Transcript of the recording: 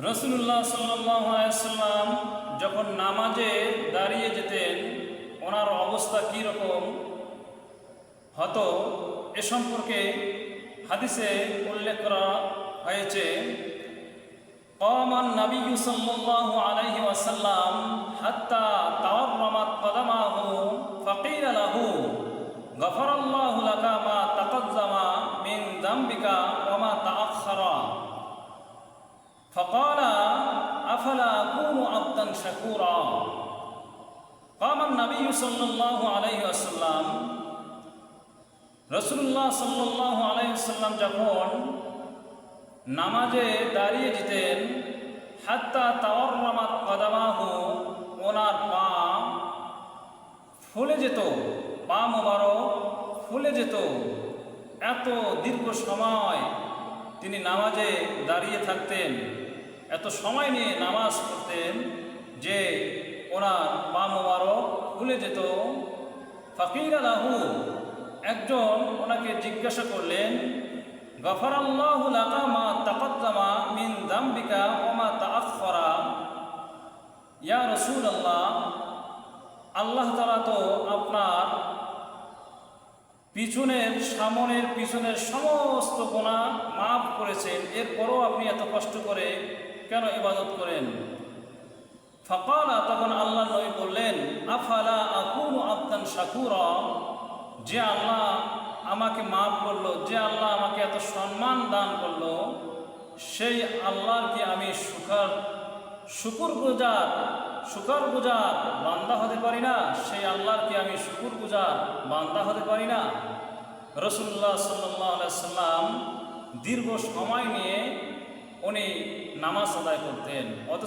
রাসূলুল্লাহ সাল্লাল্লাহু আলাইহি ওয়াসাল্লাম যখন নামাজে দাঁড়িয়ে যেতেন ওনার অবস্থা কী রকম হতো এ সম্পর্কে হাদিসে উল্লেখ করা হয়েছে। কামান নবিয়্যু সাল্লাল্লাহু আলাইহি ওয়াসাল্লাম হাত্তা তাওয়াররামাত কদামাহু ফাকিলা লাহু গফারাল্লাহু লাকা মা তাকাদ্দামা মিন যামবিকা ওয়া মা তাআখারা فقال أفلا أكون عبدا شكورا قام النبي صلى الله عليه وسلم রাসূলুল্লাহ সাল্লাল্লাহু আলাইহি ওয়াসাল্লাম যখন নামাজে দাঁড়িয়ে যেতেন হাত্তা তাওয়াররামাত কদামাহু ওনার পা ফুলে যেত, পা মোবারক ফুলে যেত। এত দীর্ঘ সময় তিনি নামাজে দাঁড়িয়ে থাকতেন, এত সময় নিয়ে নামাজ পড়তেন যে ওনার পা মোবারক ফুলে যেত। ফাকিরা লাহু, একজন ওনাকে জিজ্ঞাসা করলেন, গফারাল্লাহু লাকা মা তাকাদ্দামা মিন যামবিকা ওয়া মা তাআখারা, ইয়া রাসূলুল্লাহ, আল্লাহ তাআলা তো আপনার সামনের পিছনের সমস্ত গুনাহ মাফ করেছেন, এরপরও আপনি এত কষ্ট করে কেন ইবাদত করেন? ফাকালা, তখন আল্লাহ নবী বললেন, আফালা আকুনু আবদান শাকুরা, যে আল্লাহ আমাকে মাফ করলো, যে আল্লাহ আমাকে এত সম্মান দান করলো, সেই আল্লাহর কি আমি শুকরগুজার বান্দা হতে পারি না? সেই আল্লাহর কি আমি শুকরগুজার বান্দা হতে পারি না? রাসূলুল্লাহ সাল্লাল্লাহু আলাইহি ওয়াসাল্লাম দীর্ঘ সময় নিয়ে উনি নামাজ আদায় করতেন।